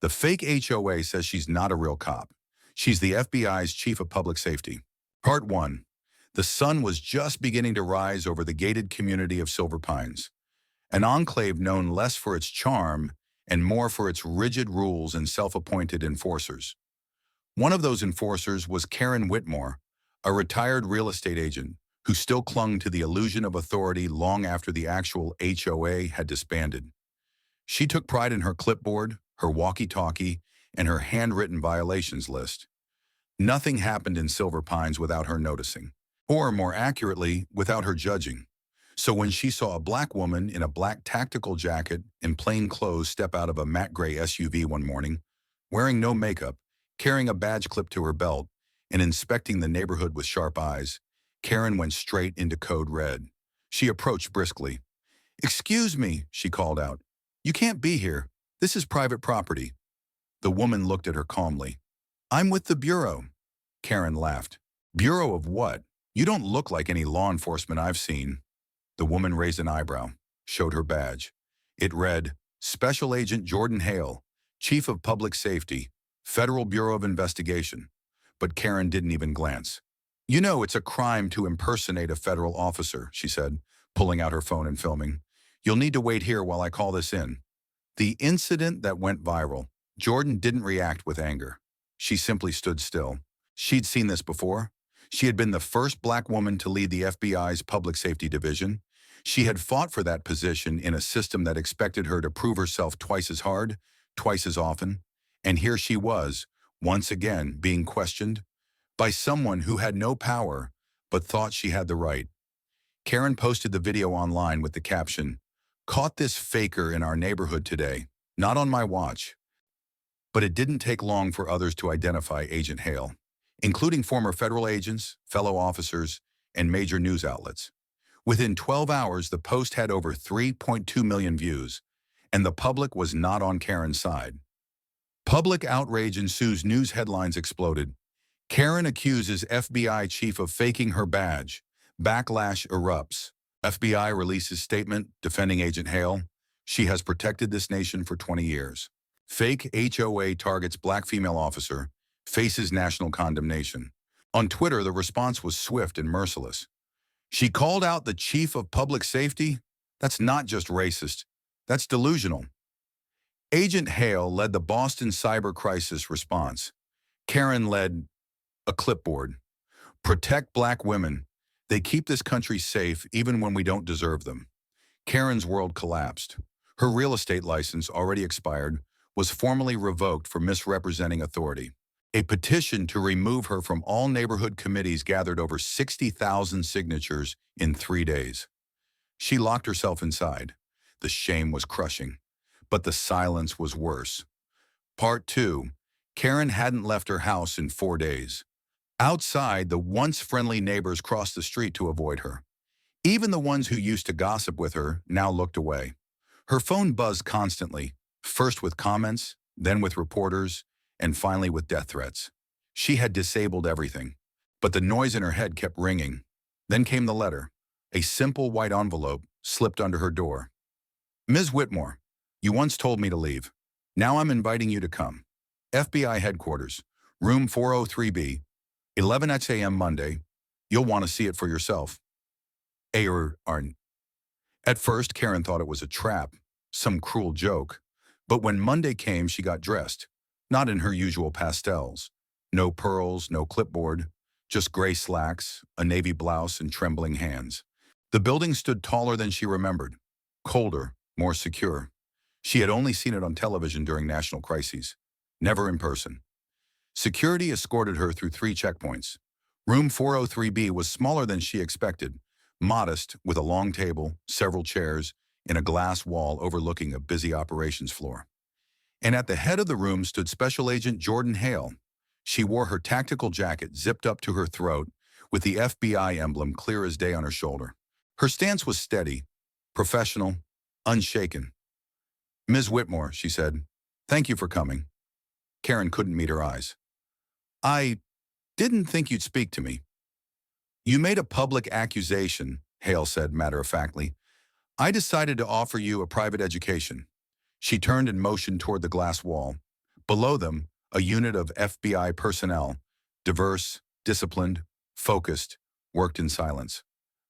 The fake HOA says she's not a real cop. She's the FBI's chief of public safety. Part 1. The sun was just beginning to rise over the gated community of Silver Pines, an enclave known less for its charm and more for its rigid rules and self-appointed enforcers. One of those enforcers was Karen Whitmore, a retired real estate agent who still clung to the illusion of authority long after the actual HOA had disbanded. She took pride in her clipboard, her walkie-talkie, and her handwritten violations list. Nothing happened in Silver Pines without her noticing, or more accurately, without her judging. So when she saw a black woman in a black tactical jacket and plain clothes step out of a matte gray SUV one morning, wearing no makeup, carrying a badge clipped to her belt, and inspecting the neighborhood with sharp eyes, Karen went straight into code red. She approached briskly. "Excuse me," she called out. "You can't be here. This is private property." The woman looked at her calmly. "I'm with the Bureau." Karen laughed. "Bureau of what? You don't look like any law enforcement I've seen." The woman raised an eyebrow, showed her badge. It read, "Special Agent Jordan Hale, Chief of Public Safety, Federal Bureau of Investigation." But Karen didn't even glance. "You know it's a crime to impersonate a federal officer," she said, pulling out her phone and filming. "You'll need to wait here while I call this in." The incident that went viral. Jordan didn't react with anger. She simply stood still. She'd seen this before. She had been the first black woman to lead the FBI's public safety division. She had fought for that position in a system that expected her to prove herself twice as hard, twice as often. And here she was, once again, being questioned by someone who had no power but thought she had the right. Karen posted the video online with the caption, "Caught this faker in our neighborhood today. Not on my watch." But it didn't take long for others to identify Agent Hale, including former federal agents, fellow officers, and major news outlets. Within 12 hours, the post had over 3.2 million views, and the public was not on Karen's side. Public outrage ensues. News headlines exploded. Karen accuses FBI chief of faking her badge. Backlash erupts. FBI releases statement defending Agent Hale. She has protected this nation for 20 years. Fake HOA targets black female officer. Faces national condemnation. On Twitter, the response was swift and merciless. "She called out the chief of public safety? That's not just racist. That's delusional." Agent Hale led the Boston cyber crisis response. Karen led a clipboard. "Protect black women. They keep this country safe even when we don't deserve them." Karen's world collapsed. Her real estate license, already expired, was formally revoked for misrepresenting authority. A petition to remove her from all neighborhood committees gathered over 60,000 signatures in 3 days. She locked herself inside. The shame was crushing, but the silence was worse. Part 2. Karen hadn't left her house in 4 days. Outside, the once friendly neighbors crossed the street to avoid her. Even the ones who used to gossip with her now looked away. Her phone buzzed constantly, first with comments, then with reporters, and finally with death threats. She had disabled everything, but the noise in her head kept ringing. Then came the letter, a simple white envelope slipped under her door. "Ms. Whitmore, you once told me to leave. Now I'm inviting you to come. FBI headquarters, room 403B, 11 a.m. Monday. You'll want to see it for yourself. A.R. At first, Karen thought it was a trap, some cruel joke. But when Monday came, she got dressed. Not in her usual pastels. No pearls, no clipboard, just gray slacks, a navy blouse, and trembling hands. The building stood taller than she remembered, colder, more secure. She had only seen it on television during national crises, never in person. Security escorted her through 3 checkpoints. Room 403B was smaller than she expected, modest, with a long table, several chairs, and a glass wall overlooking a busy operations floor. And at the head of the room stood Special Agent Jordan Hale. She wore her tactical jacket zipped up to her throat, with the FBI emblem clear as day on her shoulder. Her stance was steady, professional, unshaken. "Ms. Whitmore," she said, "thank you for coming." Karen couldn't meet her eyes. "I didn't think you'd speak to me." "You made a public accusation," Hale said matter-of-factly. "I decided to offer you a private education." She turned and motioned toward the glass wall. Below them, a unit of FBI personnel, diverse, disciplined, focused, worked in silence.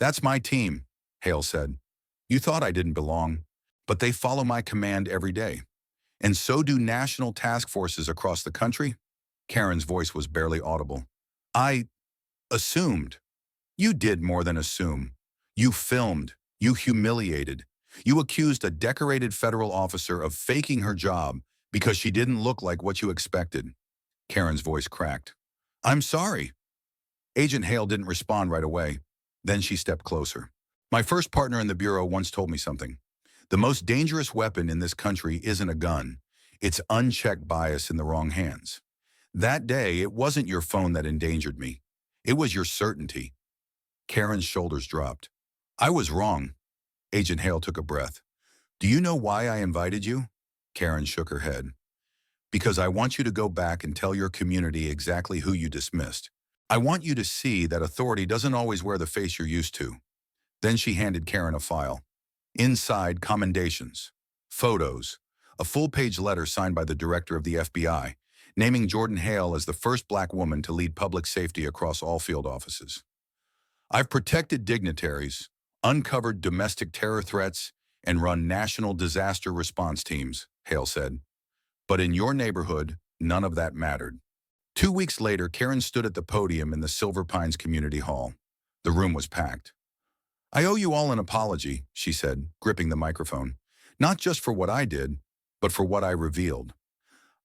"That's my team," Hale said. "You thought I didn't belong, but they follow my command every day. And so do national task forces across the country." Karen's voice was barely audible. "I assumed." "You did more than assume. You filmed. You humiliated. You accused a decorated federal officer of faking her job because she didn't look like what you expected." Karen's voice cracked. "I'm sorry." Agent Hale didn't respond right away. Then she stepped closer. "My first partner in the Bureau once told me something. The most dangerous weapon in this country isn't a gun. It's unchecked bias in the wrong hands. That day, it wasn't your phone that endangered me. It was your certainty." Karen's shoulders dropped. "I was wrong." Agent Hale took a breath. "Do you know why I invited you?" Karen shook her head. "Because I want you to go back and tell your community exactly who you dismissed. I want you to see that authority doesn't always wear the face you're used to." Then she handed Karen a file. Inside, commendations, photos, a full-page letter signed by the director of the FBI, naming Jordan Hale as the first black woman to lead public safety across all field offices. "I've protected dignitaries, uncovered domestic terror threats, and run national disaster response teams," Hale said. "But in your neighborhood, none of that mattered." 2 weeks later, Karen stood at the podium in the Silver Pines Community Hall. The room was packed. "I owe you all an apology," she said, gripping the microphone. "Not just for what I did, but for what I revealed.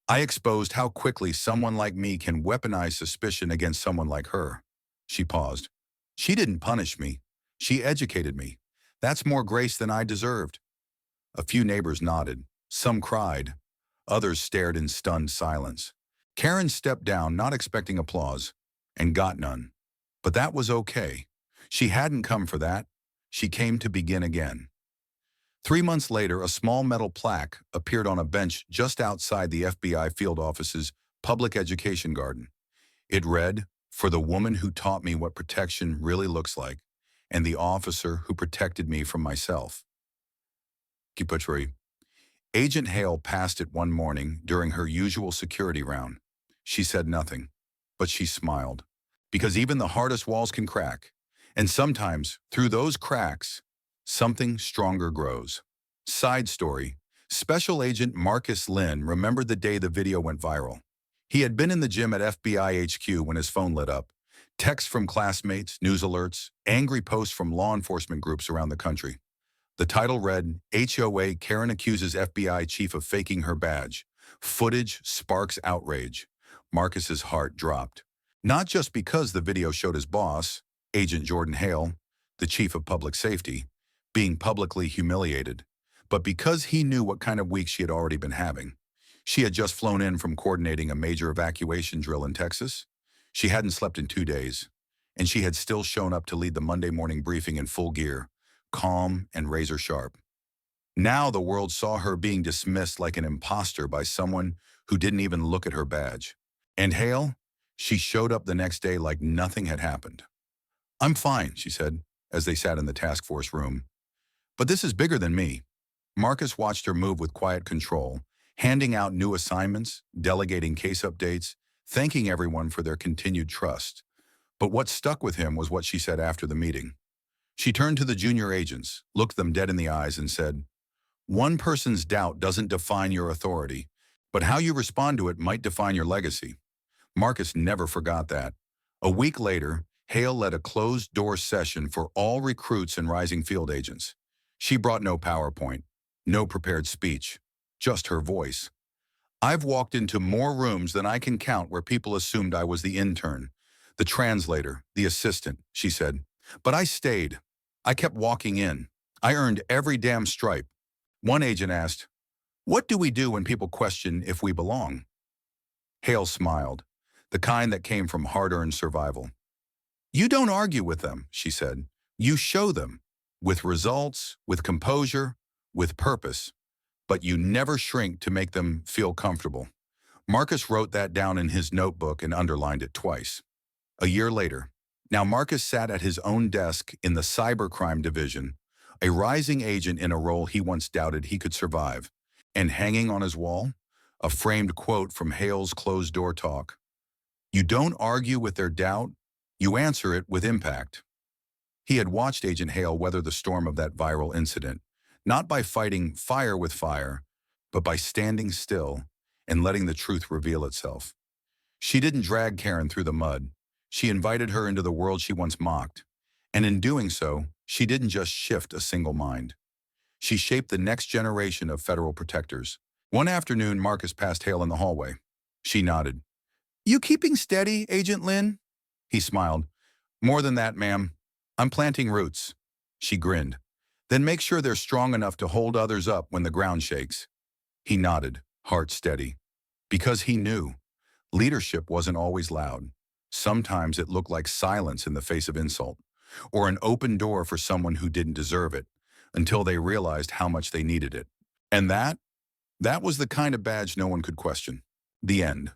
I exposed how quickly someone like me can weaponize suspicion against someone like her." She paused. "She didn't punish me. She educated me. That's more grace than I deserved." A few neighbors nodded. Some cried. Others stared in stunned silence. Karen stepped down, not expecting applause, and got none. But that was okay. She hadn't come for that. She came to begin again. 3 months later, a small metal plaque appeared on a bench just outside the FBI field office's public education garden. It read, "For the woman who taught me what protection really looks like, and the officer who protected me from myself." Kiputri. Agent Hale passed it one morning during her usual security round. She said nothing, but she smiled. Because even the hardest walls can crack. And sometimes, through those cracks, something stronger grows. Side story. Special Agent Marcus Lynn remembered the day the video went viral. He had been in the gym at FBI HQ when his phone lit up. Texts from classmates, news alerts, angry posts from law enforcement groups around the country. The title read, "HOA Karen accuses FBI chief of faking her badge. Footage sparks outrage." Marcus's heart dropped. Not just because the video showed his boss, Agent Jordan Hale, the chief of public safety, being publicly humiliated, but because he knew what kind of week she had already been having. She had just flown in from coordinating a major evacuation drill in Texas. She hadn't slept in 2 days, and she had still shown up to lead the Monday morning briefing in full gear, calm and razor sharp. Now the world saw her being dismissed like an imposter by someone who didn't even look at her badge. And Hale? She showed up the next day like nothing had happened. "I'm fine," she said, as they sat in the task force room. "But this is bigger than me." Marcus watched her move with quiet control, handing out new assignments, delegating case updates, thanking everyone for their continued trust. But what stuck with him was what she said after the meeting. She turned to the junior agents, looked them dead in the eyes, and said, "One person's doubt doesn't define your authority, but how you respond to it might define your legacy." Marcus never forgot that. A week later, Hale led a closed-door session for all recruits and rising field agents. She brought no PowerPoint, no prepared speech, just her voice. "I've walked into more rooms than I can count where people assumed I was the intern, the translator, the assistant," she said. "But I stayed. I kept walking in. I earned every damn stripe." One agent asked, "What do we do when people question if we belong?" Hale smiled, the kind that came from hard-earned survival. "You don't argue with them," she said. "You show them, with results, with composure, with purpose, but you never shrink to make them feel comfortable." Marcus wrote that down in his notebook and underlined it twice. A year later, now Marcus sat at his own desk in the cybercrime division, a rising agent in a role he once doubted he could survive. And hanging on his wall, a framed quote from Hale's closed-door talk. You don't argue with their doubt, you answer it with impact. He had watched Agent Hale weather the storm of that viral incident, not by fighting fire with fire, but by standing still and letting the truth reveal itself. She didn't drag Karen through the mud. She invited her into the world she once mocked. And in doing so, she didn't just shift a single mind. She shaped the next generation of federal protectors. One afternoon, Marcus passed Hale in the hallway. She nodded. You keeping steady, Agent Lynn? He smiled. More than that, ma'am. I'm planting roots. She grinned. Then make sure they're strong enough to hold others up when the ground shakes. He nodded, heart steady. Because he knew. Leadership wasn't always loud. Sometimes it looked like silence in the face of insult, or an open door for someone who didn't deserve it, until they realized how much they needed it. And that was the kind of badge no one could question. The end.